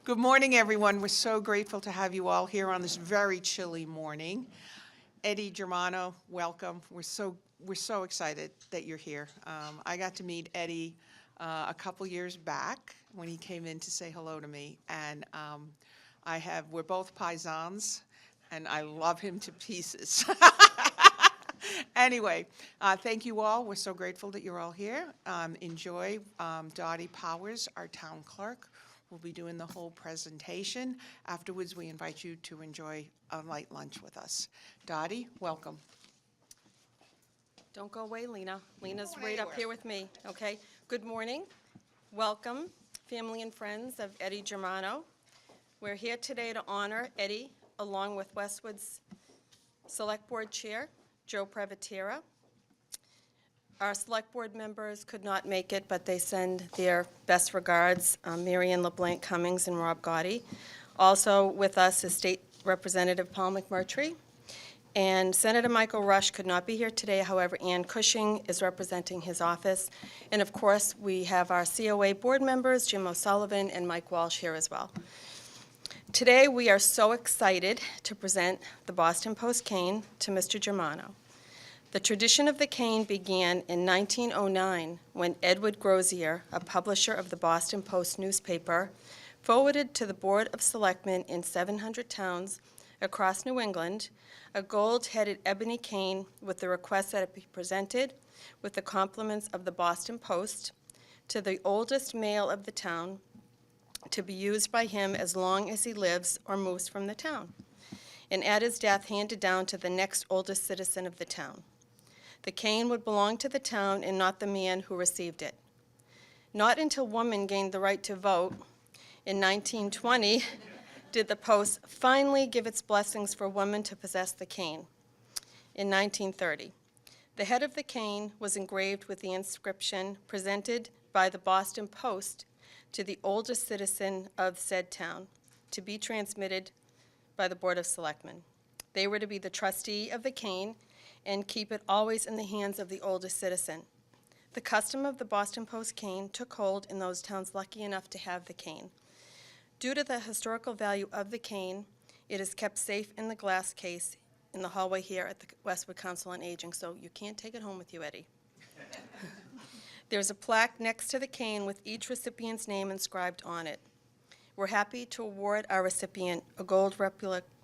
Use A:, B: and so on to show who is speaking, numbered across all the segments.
A: Good morning, everyone. We're so grateful to have you all here on this very chilly morning. Eddie Germano, welcome. We're so excited that you're here. I got to meet Eddie a couple years back when he came in to say hello to me, and we're both paisans, and I love him to pieces. Anyway, thank you all. We're so grateful that you're all here. Enjoy. Dottie Powers, our town clerk, will be doing the whole presentation. Afterwards, we invite you to enjoy a light lunch with us. Dottie, welcome.
B: Don't go away, Lena. Lena's
A: going
B: right up
A: anywhere.
B: here with me, okay? Good morning. Welcome, family and friends of Eddie Germano. We're here today to honor Eddie, along with Westwood's Select Board Chair, Joe Privatera. Our Select Board members could not make it, but they send their best regards, Marion LeBlanc Cummings and Rob Gotti. Also with us is State Representative Paul McMurtry. And Senator Michael Rush could not be here today. However, Ann Cushing is representing his office. And of course, we have our COA board members, Jim O'Sullivan and Mike Walsh, here as well. Today, we are so excited to present the Boston Post cane to Mr. Germano. The tradition of the cane began in 1909 when Edward Grozier, a publisher of the Boston Post newspaper, forwarded to the Board of Selectmen in 700 towns across New England a gold-headed ebony cane with the request that it be presented with the compliments of the Boston Post to the oldest male of the town to be used by him as long as he lives or moves from the town, and at his death handed down to the next oldest citizen of the town. The cane would belong to the town and not the man who received it. Not until women gained the right to vote in 1920 did the Post finally give its blessings for women to possess the cane. In 1930, the head of the cane was engraved with the inscription presented by the Boston Post to the oldest citizen of said town, to be transmitted by the Board of Selectmen. They were to be the trustee of the cane and keep it always in the hands of the oldest citizen. The custom of the Boston Post cane took hold in those towns lucky enough to have the cane. Due to the historical value of the cane, it is kept safe in the glass case in the hallway here at the Westwood Council on Aging, so you can't take it home with you, Eddie. There's a plaque next to the cane with each recipient's name inscribed on it. We're happy to award our recipient a gold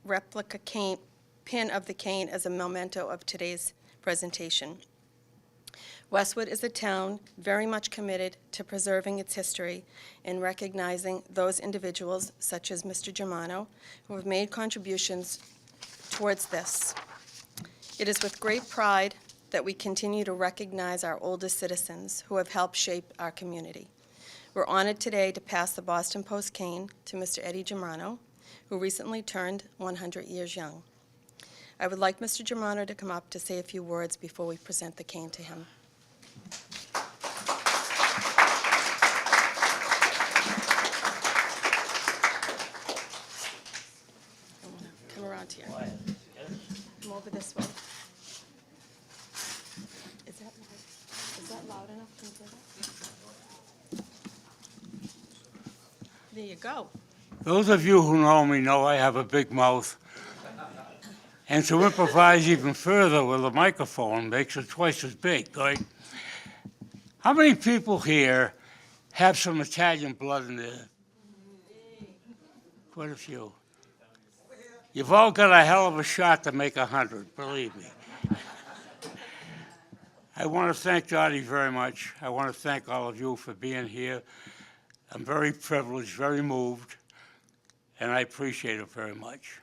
B: replica cane, pin of the cane as a memento of today's presentation. Westwood is a town very much committed to preserving its history and recognizing those individuals, such as Mr. Germano, who have made contributions towards this. It is with great pride that we continue to recognize our oldest citizens who have helped shape our community. We're honored today to pass the Boston Post cane to Mr. Eddie Germano, who recently turned 100 years young. I would like Mr. Germano to come up to say a few words before we present the cane to him. Come around here. Come over this way. Is that loud enough? Can you hear that? There you go.
C: Those of you who know me know I have a big mouth. And to improvise even further with a microphone makes it twice as big, right? How many people here have some Italian blood in there? Quite a few. You've all got a hell of a shot to make 100, believe me. I want to thank Dottie very much. I want to thank all of you for being here. I'm very privileged, very moved, and I appreciate it very much.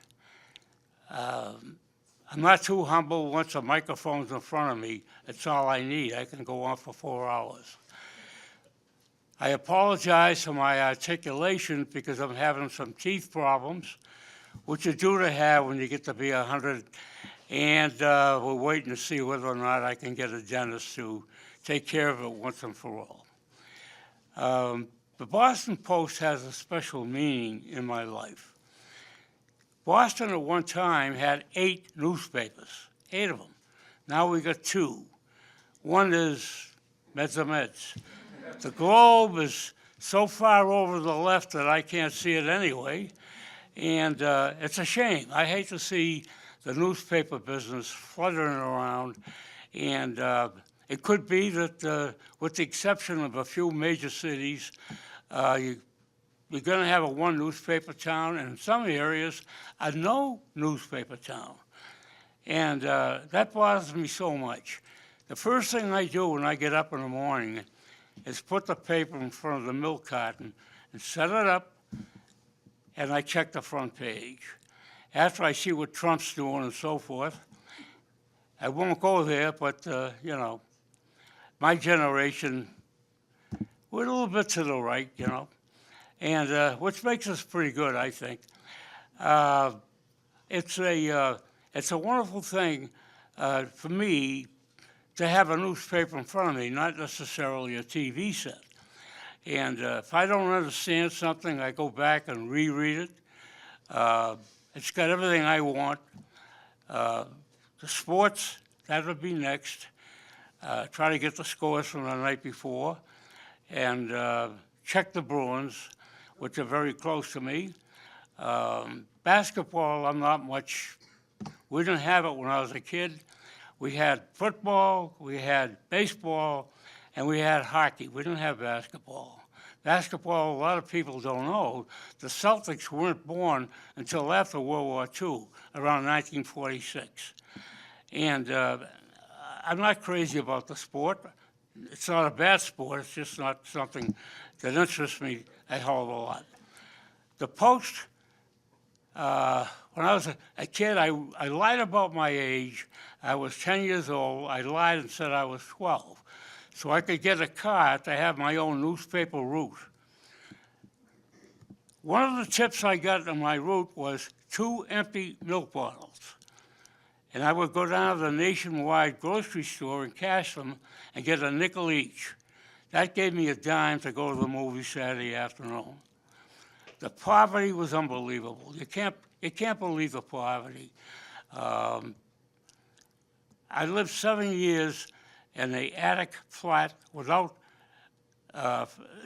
C: I'm not too humble. Once a microphone's in front of me, that's all I need. I can go on for 4 hours. I apologize for my articulation because I'm having some teeth problems, which are due to have when you get to be 100, and we're waiting to see whether or not I can get a dentist to take care of it once and for all. The Boston Post has a special meaning in my life. Boston at one time had 8 newspapers, 8 of them. Now we got 2. One is Meds. The Globe is so far over the left that I can't see it anyway. And it's a shame. I hate to see the newspaper business fluttering around. And it could be that, with the exception of a few major cities, you're going to have a one newspaper town, and in some areas, a no newspaper town. And that bothers me so much. The first thing I do when I get up in the morning is put the paper in front of the milk carton and set it up, and I check the front page. After I see what Trump's doing and so forth, I won't go there, but, you know, my generation, we're a little bit to the right, you know, and which makes us pretty good, I think. It's a wonderful thing for me to have a newspaper in front of me, not necessarily a TV set. And if I don't understand something, I go back and reread it. It's got everything I want. The sports, that would be next. Try to get the scores from the night before. And check the Bruins, which are very close to me. Basketball, I'm not much. We didn't have it when I was a kid. We had football, we had baseball, and we had hockey. We didn't have basketball. Basketball, a lot of people don't know, the Celtics weren't born until after World War II, around 1946. And I'm not crazy about the sport. It's not a bad sport, it's just not something that interests me a hell of a lot. The Post, when I was a kid, I lied about my age. I was 10 years old. I lied and said I was 12. So I could get a card to have my own newspaper route. One of the tips I got on my route was 2 empty milk bottles. And I would go down to the Nationwide grocery store and cash them and get a nickel each. That gave me a dime to go to the movie Saturday afternoon. The poverty was unbelievable. You can't believe the poverty. I lived 7 years in an attic flat without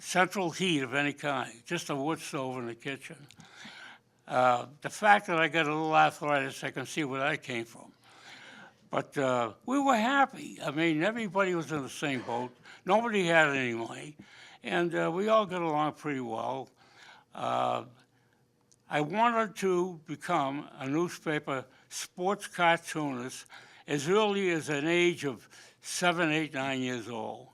C: central heat of any kind, just a wood stove in the kitchen. The fact that I got a little arthritis, I can see where that came from. But we were happy. I mean, everybody was in the same boat. Nobody had any money, and we all got along pretty well. I wanted to become a newspaper sports cartoonist as early as an age of 7, 8, 9 years old.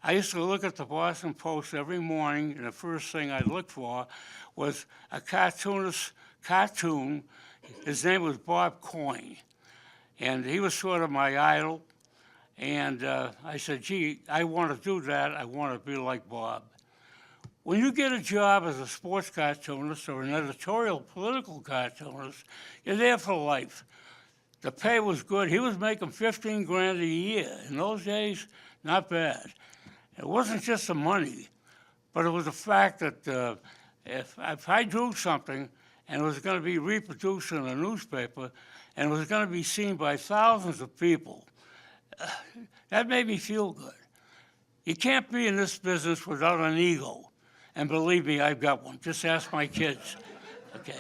C: I used to look at the Boston Post every morning, and the first thing I'd look for was a cartoonist cartoon. His name was Bob Coyne, and he was sort of my idol. And I said, gee, I want to do that. I want to be like Bob. When you get a job as a sports cartoonist or an editorial political cartoonist, you're there for life. The pay was good. He was making 15 grand a year. In those days, not bad. It wasn't just the money, but it was the fact that if I drew something and it was going to be reproduced in a newspaper and it was going to be seen by thousands of people, that made me feel good. You can't be in this business without an ego. And believe me, I've got one. Just ask my kids. Okay.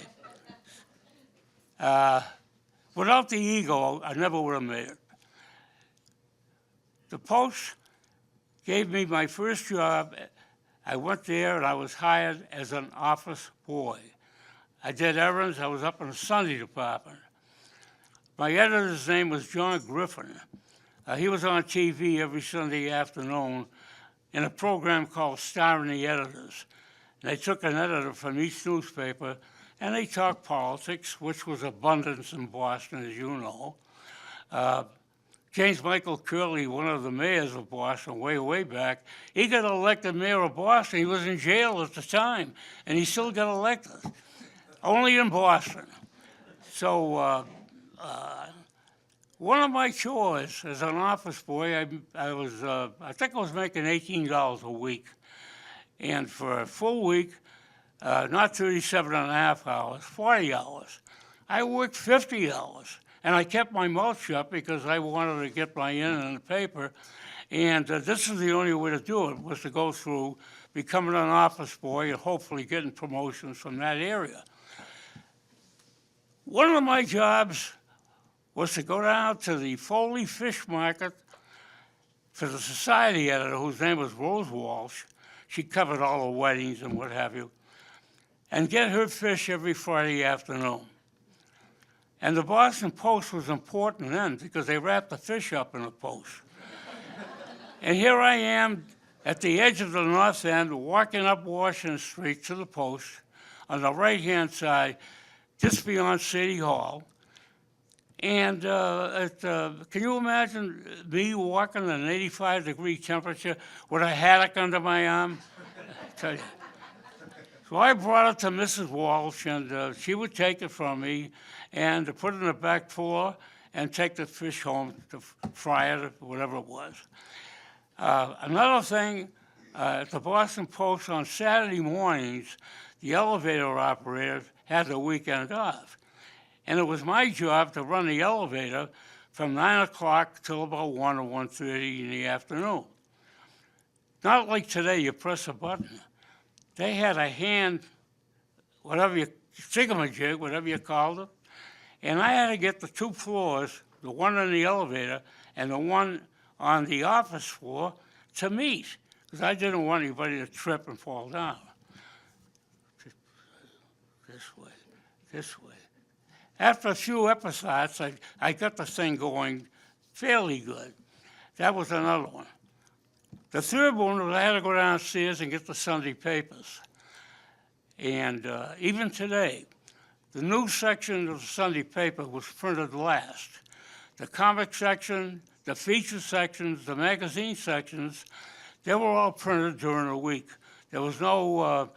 C: Without the ego, I never would have made it. The Post gave me my first job. I went there and I was hired as an office boy. I did errands. I was up in the Sunday department. My editor's name was John Griffin. He was on TV every Sunday afternoon in a program called Starring the Editors. They took an editor from each newspaper, and they talked politics, which was abundance in Boston, as you know. James Michael Curley, one of the mayors of Boston, way back, he got elected mayor of Boston. He was in jail at the time, and he still got elected, only in Boston. So one of my chores as an office boy, I think I was making $18 a week. And for a full week, not 37 and a half hours, 40 hours, I worked 50 hours. And I kept my mouth shut because I wanted to get my in the paper. And this is the only way to do it, was to go through becoming an office boy and hopefully getting promotions from that area. One of my jobs was to go down to the Foley Fish Market for the society editor, whose name was Rose Walsh. She covered all the weddings and what have you, and get her fish every Friday afternoon. And the Boston Post was important then because they wrapped the fish up in a post. And here I am at the edge of the North End, walking up Washington Street to the Post on the right-hand side, just beyond City Hall. And can you imagine me walking in an 85-degree temperature with a haddock under my arm? I tell you. So I brought it to Mrs. Walsh, and she would take it from me and put it in the back floor and take the fish home to fry it, or whatever it was. Another thing, at the Boston Post on Saturday mornings, the elevator operators had the weekend off. And it was my job to run the elevator from 9 o'clock till about 1 or 1:30 in the afternoon. Not like today, you press a button. They had a hand, thingamajig, whatever you called it, and I had to get the 2 floors, the one in the elevator and the one on the office floor, to meet, because I didn't want anybody to trip and fall down. This way. After a few episodes, I got the thing going fairly good. That was another one. The third one was I had to go downstairs and get the Sunday papers. And even today, the news section of the Sunday paper was printed last. The comic section, the feature sections, the magazine sections, they were all printed during the week. There was no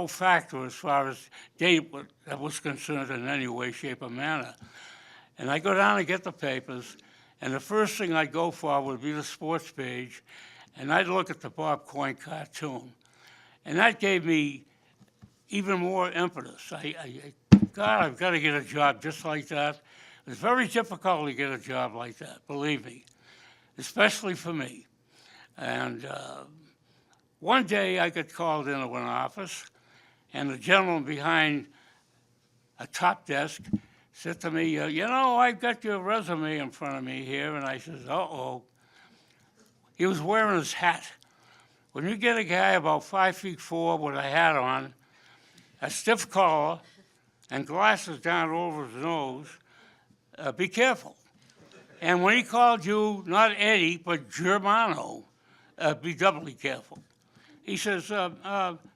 C: factor as far as date that was concerned in any way, shape, or manner. And I go down and get the papers, and the first thing I'd go for would be the sports page, and I'd look at the Bob Coyne cartoon. And that gave me even more impetus. God, I've got to get a job just like that. It's very difficult to get a job like that, believe me, especially for me. And one day I got called into an office, and the gentleman behind a top desk said to me, I've got your resume in front of me here. And I said, uh-oh. He was wearing his hat. When you get a guy about 5'4" with a hat on, a stiff collar, and glasses down over his nose, be careful. And when he called you, not Eddie, but Germano, be doubly careful. He says,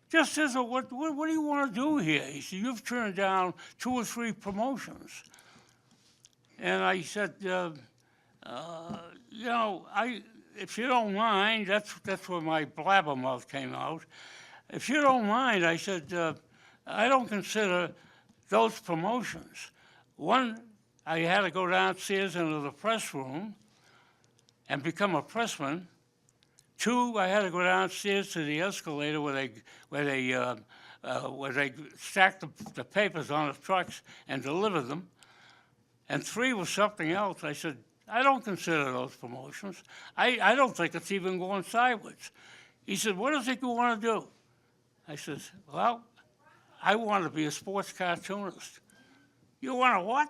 C: just as what do you want to do here? He said, you've turned down 2 or 3 promotions. And I said, if you don't mind, that's where my blabbermouth came out. If you don't mind, I said, I don't consider those promotions. One, I had to go downstairs into the press room and become a pressman. 2, I had to go downstairs to the escalator where they stack the papers on the trucks and deliver them. And 3 was something else. I said, I don't consider those promotions. I don't think it's even going sideways. He said, what is it you want to do? I said, well, I want to be a sports cartoonist. You want to what?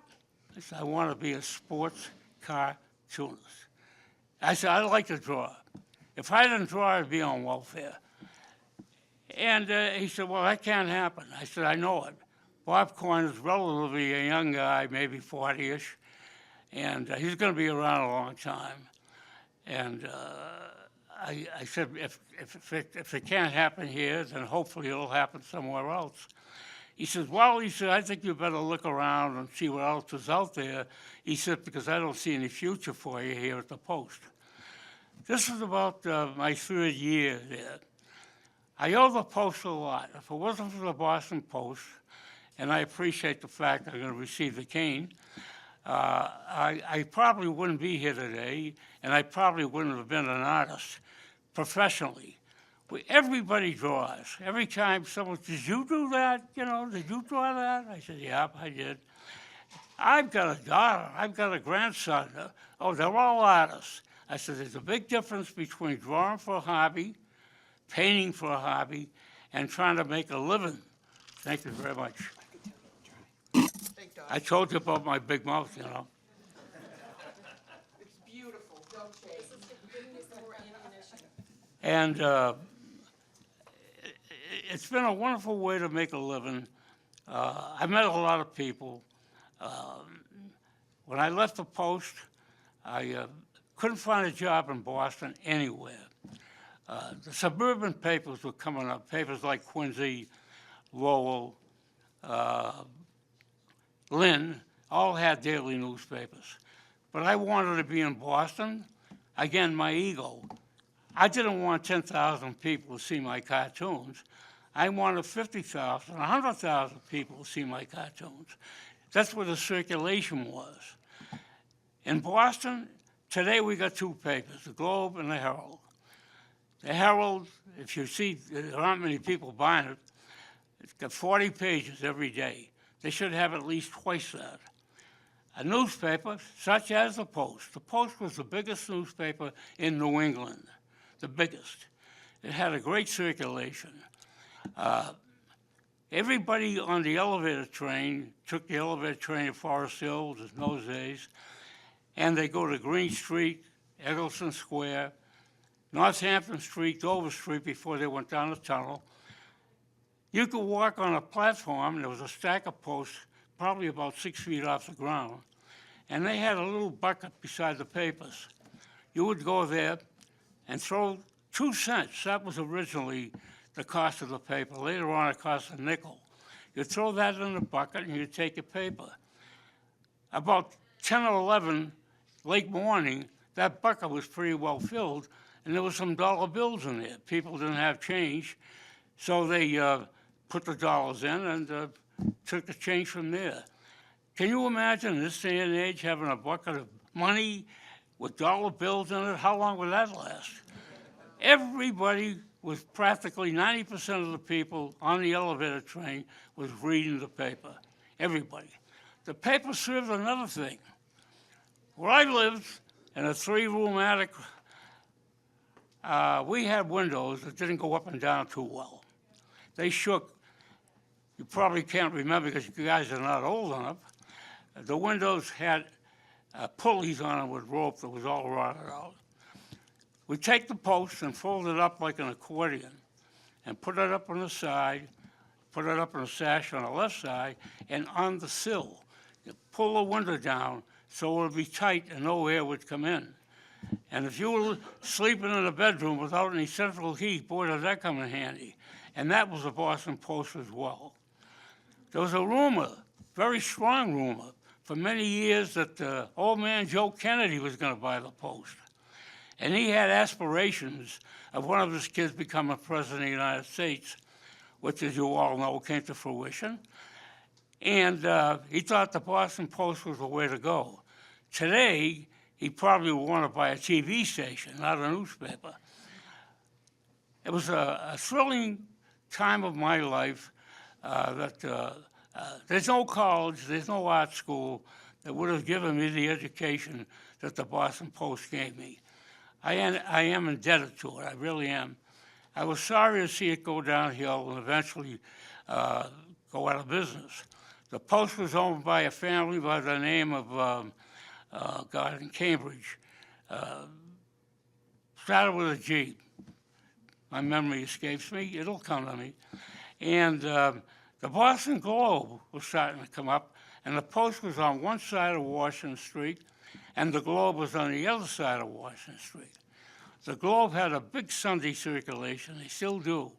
C: I said, I want to be a sports cartoonist. I said, I like to draw. If I didn't draw, I'd be on welfare. And he said, well, that can't happen. I said, I know it. Bob Coyne is relatively a young guy, maybe 40-ish, and he's going to be around a long time. And I said, if it can't happen here, then hopefully it'll happen somewhere else. He says, well, I think you better look around and see what else is out there. He said, because I don't see any future for you here at the Post. This is about my 3rd year there. I owe the Post a lot. If it wasn't for the Boston Post, and I appreciate the fact that I'm going to receive the cane, I probably wouldn't be here today, and I probably wouldn't have been an artist professionally. Everybody draws. Every time someone says, did you do that? Did you draw that? I said, yeah, I did. I've got a daughter. I've got a grandson. Oh, they're all artists. I said, there's a big difference between drawing for a hobby painting for a hobby, and trying to make a living. Thank you very much.
A: Thank God.
C: I told you about my big mouth, you know.
A: It's beautiful, don't shave.
C: And it's been a wonderful way to make a living. I met a lot of people. When I left the Post, I couldn't find a job in Boston anywhere. The suburban papers were coming up, papers like Quincy, Lowell, Lynn, all had daily newspapers. But I wanted to be in Boston. Again, my ego. I didn't want 10,000 people to see my cartoons. I wanted 50,000, 100,000 people to see my cartoons. That's where the circulation was. In Boston, today we got two papers, the Globe and the Herald. The Herald, if you see, there aren't many people buying it. It's got 40 pages every day. They should have at least twice that. A newspaper, such as the Post was the biggest newspaper in New England, the biggest. It had a great circulation. Everybody on the elevator train took the elevator train to Forest Hills in those days, and they go to Green Street, Eggleston Square, Northampton Street, Dover Street before they went down the tunnel. You could walk on a platform, and there was a stack of posts probably about 6 feet off the ground, and they had a little bucket beside the papers. You would go there and throw 2 cents. That was originally the cost of the paper. Later on, it cost a nickel. You'd throw that in the bucket, and you'd take your paper. About 10 or 11, late morning, that bucket was pretty well filled, and there was some dollar bills in there. People didn't have change, so they put the dollars in and took the change from there. Can you imagine in this day and age having a bucket of money with dollar bills in it? How long would that last? Everybody was practically 90% of the people on the elevator train was reading the paper. Everybody. The paper served another thing. Where I lived in a 3-room attic, we had windows that didn't go up and down too well. They shook. You probably can't remember because you guys are not old enough. The windows had pulleys on them with rope that was all rotted out. We take the post and fold it up like an accordion and put it up on the side, put it up in a sash on the left side, and on the sill. You pull the window down so it would be tight and no air would come in. And if you were sleeping in a bedroom without any central heat, boy, does that come in handy. And that was the Boston Post as well. There was a rumor, very strong rumor, for many years that old man Joe Kennedy was going to buy the Post. And he had aspirations of one of his kids becoming president of the United States, which, as you all know, came to fruition. And he thought the Boston Post was the way to go. Today, he probably would want to buy a TV station, not a newspaper. It was a thrilling time of my life there's no college, there's no art school that would have given me the education that the Boston Post gave me. I am indebted to it, I really am. I was sorry to see it go downhill and eventually go out of business. The Post was owned by a family by the name of, in Cambridge. Started with a G. My memory escapes me, it'll come to me. And the Boston Globe was starting to come up, and the Post was on one side of Washington Street, and the Globe was on the other side of Washington Street. The Globe had a big Sunday circulation, they still do.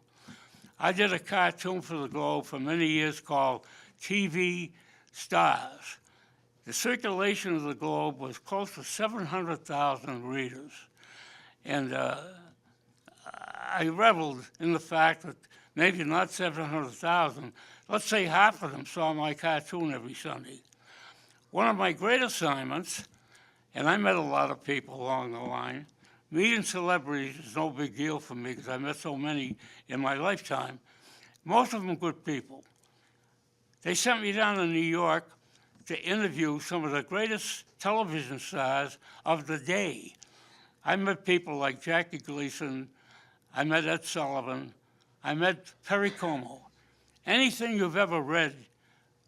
C: I did a cartoon for the Globe for many years called TV Stars. The circulation of the Globe was close to 700,000 readers. And I reveled in the fact that maybe not 700,000, let's say half of them saw my cartoon every Sunday. One of my great assignments, and I met a lot of people along the line, meeting celebrities is no big deal for me because I met so many in my lifetime, most of them good people. They sent me down to New York to interview some of the greatest television stars of the day. I met people like Jackie Gleason, I met Ed Sullivan, I met Perry Como. Anything you've ever read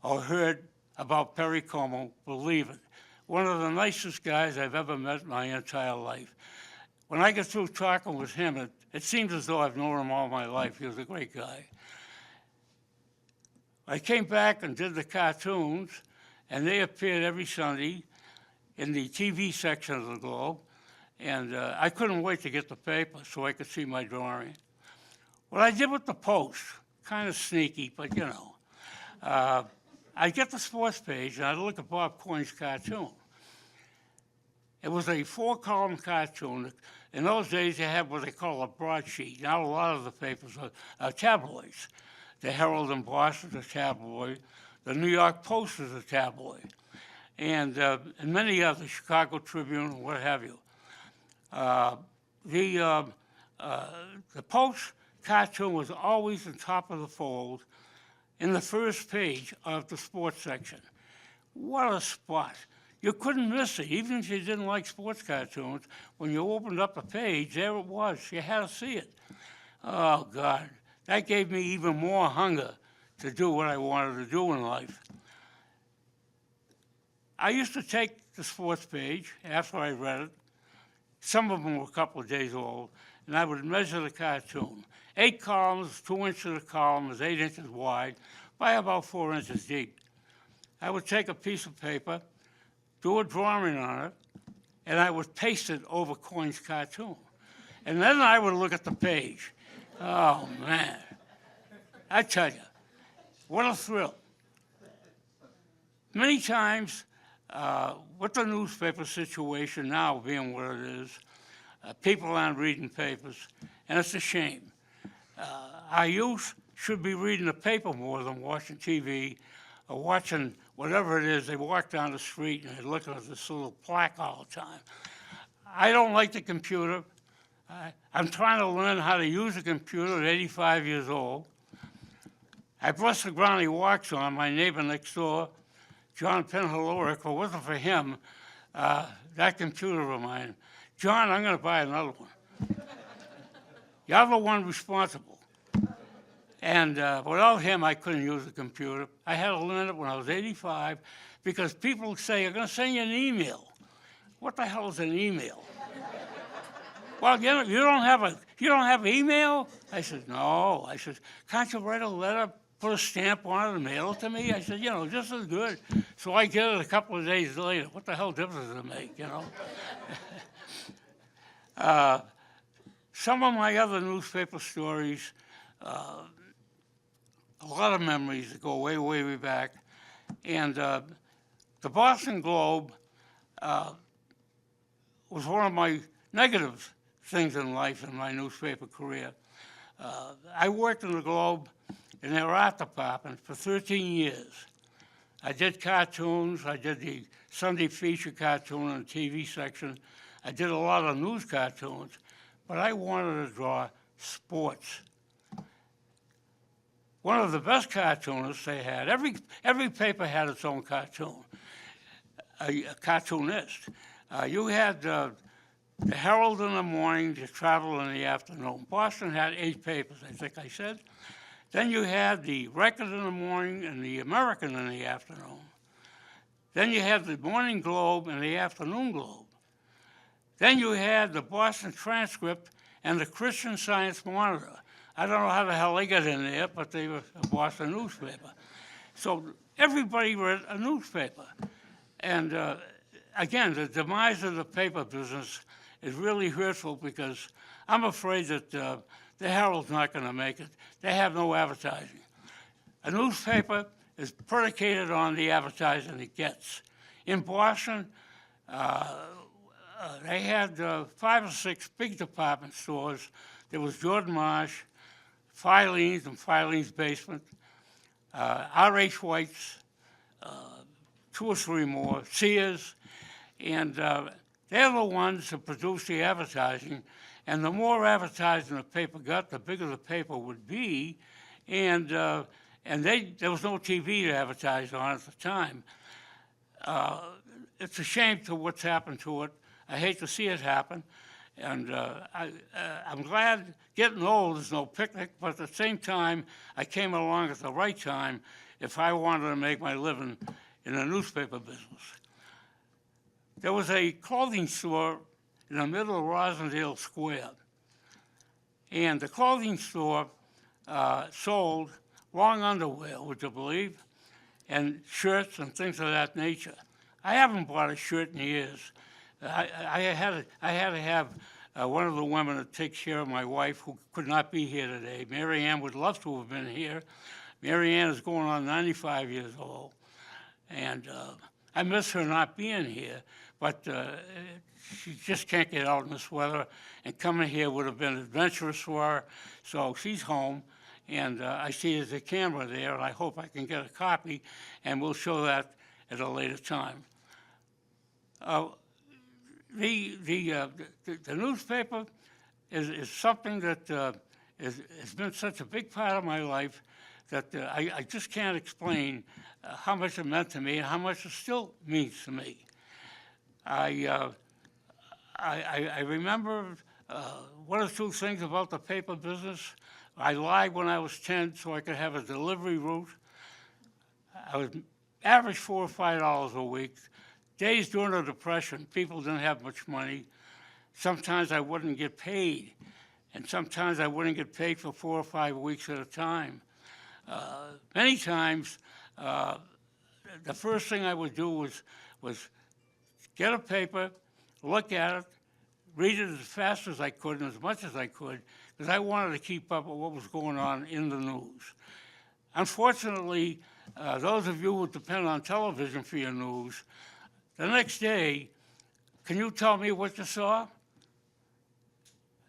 C: or heard about Perry Como, believe it. One of the nicest guys I've ever met in my entire life. When I get through talking with him, it seems as though I've known him all my life. He was a great guy. I came back and did the cartoons, and they appeared every Sunday in the TV section of the Globe, and I couldn't wait to get the paper so I could see my drawing. What I did with the Post, kind of sneaky, but you know, I'd get the sports page and I'd look at Bob Coyne's cartoon. It was a 4-column cartoon. In those days, you had what they call a broadsheet. Now a lot of the papers are tabloids. The Herald in Boston is a tabloid. The New York Post is a tabloid. And many others, Chicago Tribune, what have you. The Post cartoon was always on top of the fold in the first page of the sports section. What a spot. You couldn't miss it, even if you didn't like sports cartoons. When you opened up a page, there it was. You had to see it. Oh, God. That gave me even more hunger to do what I wanted to do in life. I used to take the sports page after I read it. Some of them were a couple of days old, and I would measure the cartoon. 8 columns, 2 inches a column is 8 inches wide by about 4 inches deep. I would take a piece of paper, do a drawing on it, and I would paste it over Coyne's cartoon. And then I would look at the page. Oh, man. I tell you, what a thrill. Many times, with the newspaper situation now being what it is, people aren't reading papers, and it's a shame. Our youth should be reading the paper more than watching TV or watching whatever it is. They walk down the street and they're looking at this little plaque all the time. I don't like the computer. I'm trying to learn how to use a computer at 85 years old. I bless the ground he walks on, my neighbor next door, John Penhaloric. If it wasn't for him, that computer reminded him, John, I'm going to buy another one. You're the one responsible. And without him, I couldn't use a computer. I had to learn it when I was 85 because people say, I'm going to send you an email. What the hell is an email? Well, you don't have email? I said, no. I said, can't you write a letter, put a stamp on it and mail it to me? I said, just as good. So I get it a couple of days later. What the hell difference does it make, Some of my other newspaper stories, a lot of memories that go way, way, way back. And the Boston Globe was one of my negative things in life in my newspaper career. I worked in the Globe in their art department for 13 years. I did cartoons. I did the Sunday feature cartoon in the TV section. I did a lot of news cartoons, but I wanted to draw sports. One of the best cartoonists they had, every paper had its own cartoon, a cartoonist. You had the Herald in the morning, the Travel in the afternoon. Boston had 8 papers, I think I said. Then you had the Record in the morning and the American in the afternoon. Then you had the Morning Globe and the Afternoon Globe. Then you had the Boston Transcript and the Christian Science Monitor. I don't know how the hell they got in there, but they were a Boston newspaper. So everybody read a newspaper. And again, the demise of the paper business is really hurtful because I'm afraid that the Herald's not going to make it. They have no advertising. A newspaper is predicated on the advertising it gets. In Boston, they had 5 or 6 big department stores. There was Jordan Marsh, Filene's and Filene's Basement, R.H. White's, 2 or 3 more, Sears, and they're the ones who produce the advertising. And the more advertising the paper got, the bigger the paper would be. And there was no TV to advertise on at the time. It's a shame to what's happened to it. I hate to see it happen. And I'm glad getting old is no picnic, but at the same time, I came along at the right time if I wanted to make my living in the newspaper business. There was a clothing store in the middle of Rosendale Square, and the clothing store sold long underwear, would you believe, and shirts and things of that nature. I haven't bought a shirt in years. I had to have one of the women that takes care of my wife, who could not be here today. Mary Ann would love to have been here. Mary Ann is going on 95 years old, and I miss her not being here, but she just can't get out in this weather, and coming here would have been adventurous for her, so she's home, and I see there's a camera there, and I hope I can get a copy, and we'll show that at a later time. The newspaper is something that has been such a big part of my life that I just can't explain how much it meant to me and how much it still means to me. I remember one or two things about the paper business. I lied when I was 10 so I could have a delivery route. I was average $4 or $5 a week. Days during the Depression, people didn't have much money. Sometimes I wouldn't get paid, and sometimes I wouldn't get paid for 4 or 5 weeks at a time. Many times, the first thing I would do was get a paper, look at it, read it as fast as I could and as much as I could, because I wanted to keep up with what was going on in the news. Unfortunately, those of you who depend on television for your news, the next day, can you tell me what you saw?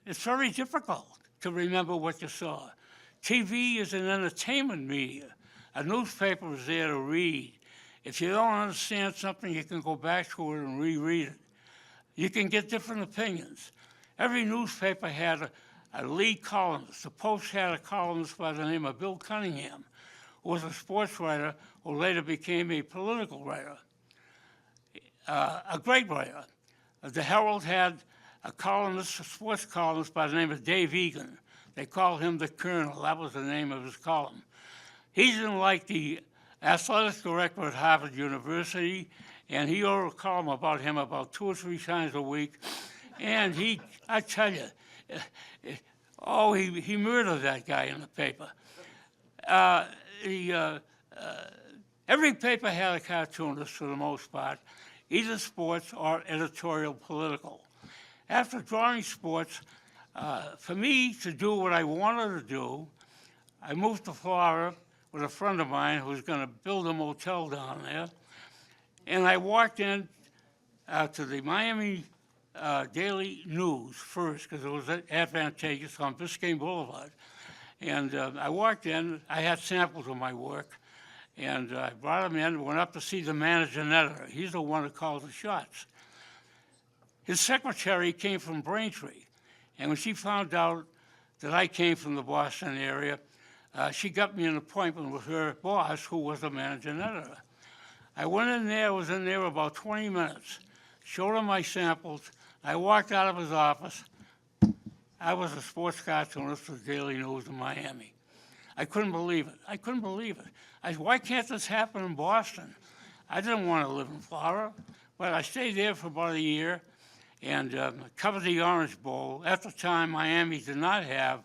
C: It's very difficult to remember what you saw. TV is an entertainment media. A newspaper is there to read. If you don't understand something, you can go back to it and reread it. You can get different opinions. Every newspaper had a lead columnist. The Post had a columnist by the name of Bill Cunningham, who was a sports writer who later became a political writer. A great writer. The Herald had a columnist, a sports columnist by the name of Dave Egan. They called him the Colonel. That was the name of his column. He didn't like the athletic director at Harvard University, and he wrote a column about him about 2 or 3 times a week. And I tell you, he murdered that guy in the paper. Every paper had a cartoonist for the most part, either sports or editorial political. After drawing sports, for me to do what I wanted to do, I moved to Florida with a friend of mine who was going to build a motel down there. And I walked in to the Miami Daily News first, because it was advantageous on Biscayne Boulevard. And I walked in, I had samples of my work, and I brought them in, went up to see the managing editor. He's the one who calls the shots. His secretary came from Braintree, and when she found out that I came from the Boston area, she got me an appointment with her boss, who was the managing editor. I went in there, was in there about 20 minutes, showed him my samples. I walked out of his office. I was a sports cartoonist for the Daily News in Miami. I couldn't believe it. I couldn't believe it. I said, why can't this happen in Boston? I didn't want to live in Florida, but I stayed there for about a year and covered the Orange Bowl. At the time, Miami did not have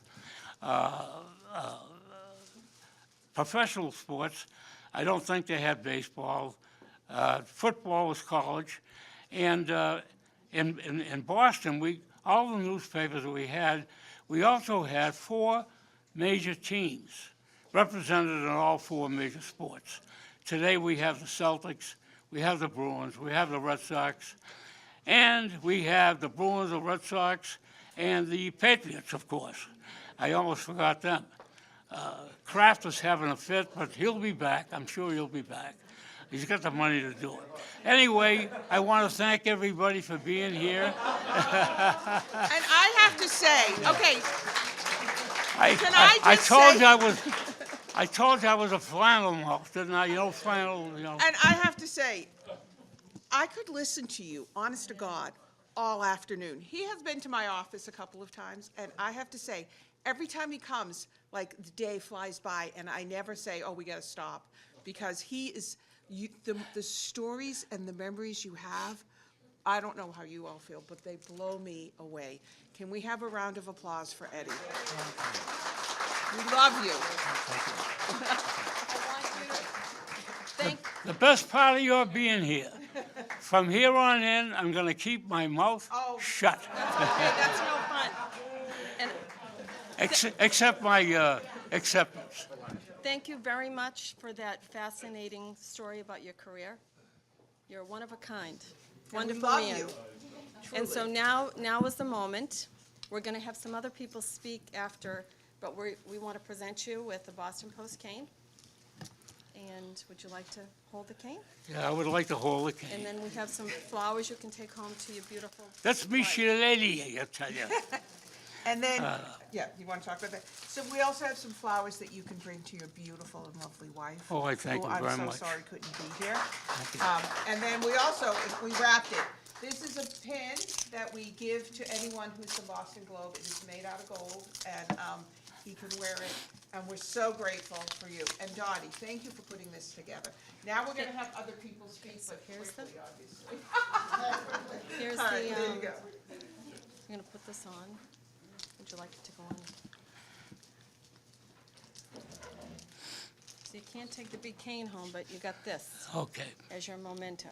C: professional sports. I don't think they had baseball. Football was college. And in Boston, all the newspapers that we also had 4 major teams represented in all 4 major sports. Today we have the Celtics, we have the Bruins, we have the Red Sox, and we have the Bruins, the Red Sox, and the Patriots, of course. I almost forgot them. Kraft is having a fit, but he'll be back. I'm sure he'll be back. He's got the money to do it. Anyway, I want to thank everybody for being here.
A: And I have to say, okay,
C: I told you I was a flannel mouth, didn't I? You know, flannel, you know.
A: and I have to say, I could listen to you, honest to God, all afternoon. He has been to my office a couple of times, and I have to say, every time he comes, like, the day flies by, and I never say, oh, we gotta stop, because he is, the stories and the memories you have, I don't know how you all feel, but they blow me away. Can we have a round of applause for Eddie? We love you.
C: The best part of your being here, from here on in, I'm gonna keep my mouth
A: Oh.
C: shut,
B: Okay, that's no fun. And
C: except my acceptance.
B: thank you very much for that fascinating story about your career. You're one of a kind, wonderful
A: love
B: man.
A: you,
B: And so now is the moment. We're going to have some other people speak after, but we want to present you with the Boston Post cane. And would you like to hold the cane?
C: Yeah, I would like to hold the cane.
B: And then we have some flowers you can take home to your beautiful
C: That's me,
B: wife.
C: she lady, I tell you.
A: And then, yeah, you want to talk about that? So we also have some flowers that you can bring to your beautiful and lovely wife.
C: Oh, I thank
A: who
C: you very
A: I'm
C: much.
A: so sorry couldn't be here. And then we also, we wrapped it. This is a pin that we give to anyone who's the Boston Globe. It is made out of gold, and he can wear it. And we're so grateful for you. And Dottie, thank you for putting this together. Now we're going to have other people speak, but
B: here's the-
A: quickly, obviously.
B: Here's
A: All
B: the,
A: right, there you go.
B: I'm going to put this on. Would you like it to go on? So you can't take the big cane home, but you got this
C: Okay,
B: as your memento.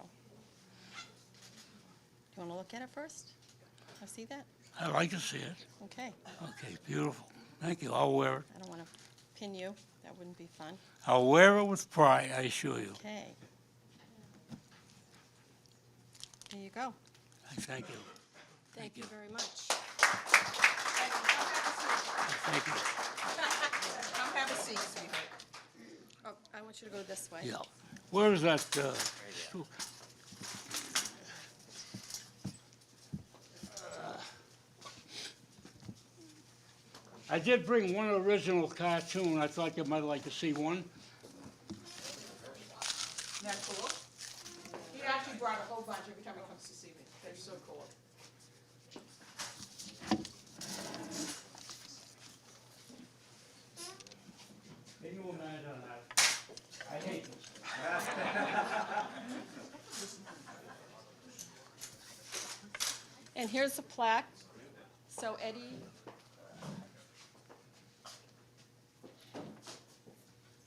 B: You want to look at it first? I see that?
C: I'd like to see it.
B: Okay.
C: Okay, beautiful. Thank you, I'll wear it.
B: I don't want to pin you. That wouldn't be fun.
C: I'll wear it with pride, I assure you.
B: Okay. There you go.
C: I thank you.
B: Thank you very much.
C: Thank you.
A: Come have a seat, sweetheart.
B: Oh, I want you to go this way.
C: Yeah. Where is that, I did bring one original cartoon. I thought you might like to see one.
A: Isn't that cool? He actually brought a whole bunch every time he comes to see me. They're so cool.
C: Can you imagine that? I hate this.
B: And here's the plaque. So Eddie,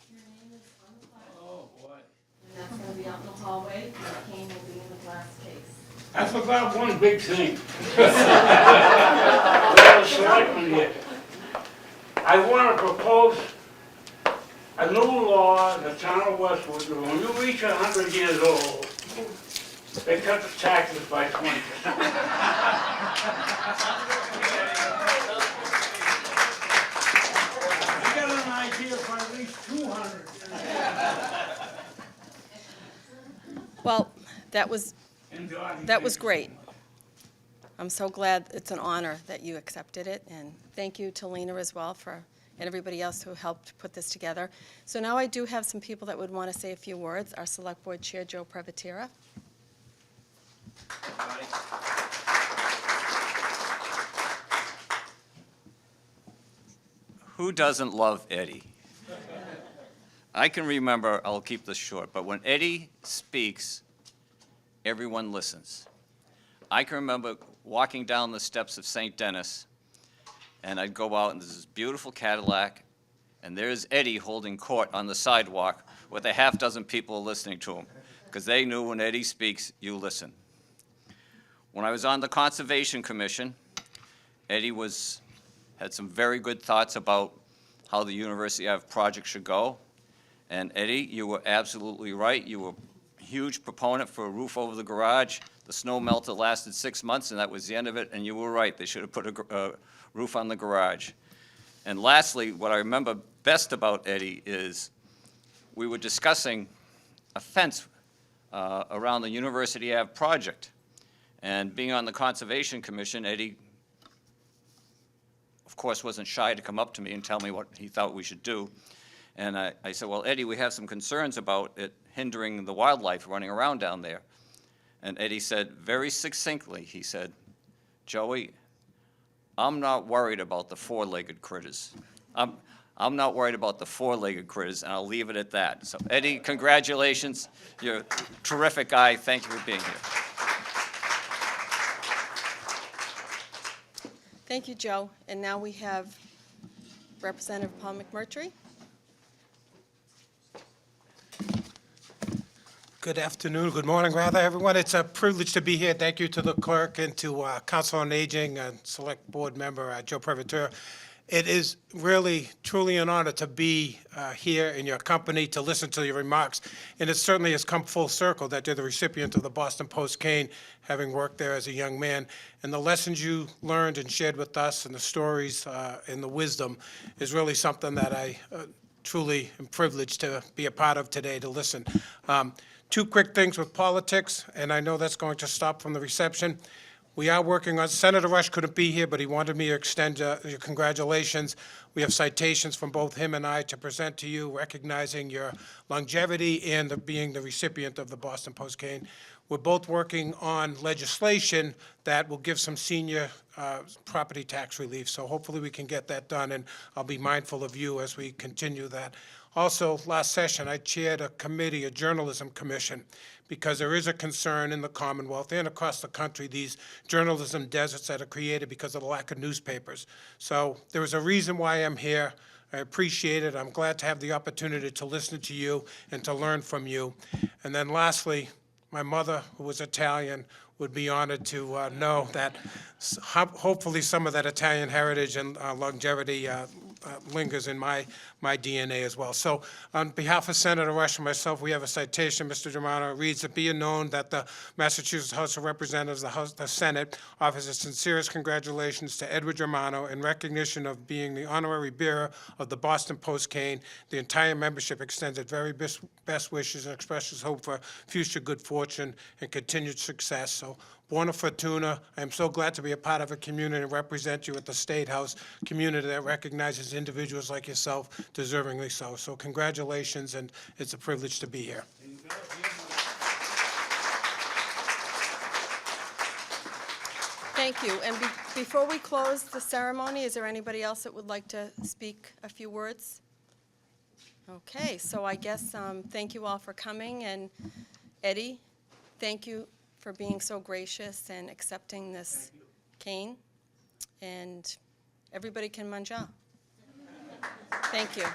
B: your name is on the plaque.
C: Oh, boy.
B: And that's going to be out in the hallway, and the cane will be in the glass case.
C: I forgot one big thing. We have a selectman here. I want to propose a new law in the town of Westwood, that when you reach 100 years old, they cut the taxes by 20%. I got an idea for at least 200.
B: Well, that was
C: That
B: great. I'm so glad, it's an honor that you accepted it, and thank you to Lena as well and everybody else who helped put this together. So now I do have some people that would want to say a few words. Our Select Board Chair, Joe Privatera.
D: Who doesn't love Eddie? I can remember, I'll keep this short, but when Eddie speaks, everyone listens. I can remember walking down the steps of St. Denis, and I'd go out, and there's this beautiful Cadillac, and there's Eddie holding court on the sidewalk with a half dozen people listening to him, because they knew when Eddie speaks, you listen. When I was on the Conservation Commission, Eddie had some very good thoughts about how the University Ave project should go. And Eddie, you were absolutely right. You were a huge proponent for a roof over the garage. The snow melted lasted 6 months, and that was the end of it, and you were right. They should have put a roof on the garage. And lastly, what I remember best about Eddie is we were discussing a fence around the University Ave project. And being on the Conservation Commission, Eddie, of course, wasn't shy to come up to me and tell me what he thought we should do. And I said, well, Eddie, we have some concerns about it hindering the wildlife running around down there. And Eddie said, very succinctly, he said, Joey, I'm not worried about the four-legged critters. I'm not worried about the four-legged critters, and I'll leave it at that. So Eddie, congratulations. You're a terrific guy. Thank you for being here.
B: Thank you, Joe. And now we have Representative Paul McMurtry.
E: Good afternoon, good morning, rather, everyone. It's a privilege to be here. Thank you to the clerk and to Council on Aging and Select Board Member Joe Privateur. It is really, truly an honor to be here in your company, to listen to your remarks. And it certainly has come full circle that you're the recipient of the Boston Post-Cane, having worked there as a young man. And the lessons you learned and shared with us and the stories and the wisdom is really something that I truly am privileged to be a part of today, to listen. Two quick things with politics, and I know that's going to stop from the reception. We are working on, Senator Rush couldn't be here, but he wanted me to extend your congratulations. We have citations from both him and I to present to you, recognizing your longevity and being the recipient of the Boston Post-Cane. We're both working on legislation that will give some senior property tax relief, so hopefully we can get that done, and I'll be mindful of you as we continue that. Also, last session, I chaired a committee, a journalism commission, because there is a concern in the Commonwealth and across the country, these journalism deserts that are created because of the lack of newspapers. So there is a reason why I'm here. I appreciate it. I'm glad to have the opportunity to listen to you and to learn from you. And then lastly, my mother, who was Italian, would be honored to know that hopefully some of that Italian heritage and longevity lingers in my DNA as well. So on behalf of Senator Rush and myself, we have a citation, Mr. Germano. It reads, "It be known that the Massachusetts House of Representatives, the Senate, offers its sincerest congratulations to Edward Germano in recognition of being the honorary bearer of the Boston Post-Cane. The entire membership extends its very best wishes and expresses hope for future good fortune and continued success." So, buona fortuna. I'm so glad to be a part of a community and represent you at the State House, community that recognizes individuals like yourself, deservingly so. So congratulations, and it's a privilege to be here.
B: Thank you. And before we close the ceremony, is there anybody else that would like to speak a few words? Okay, so I guess thank you all for coming. And Eddie, thank you for being so gracious and accepting this cane. And everybody can manja. Thank you.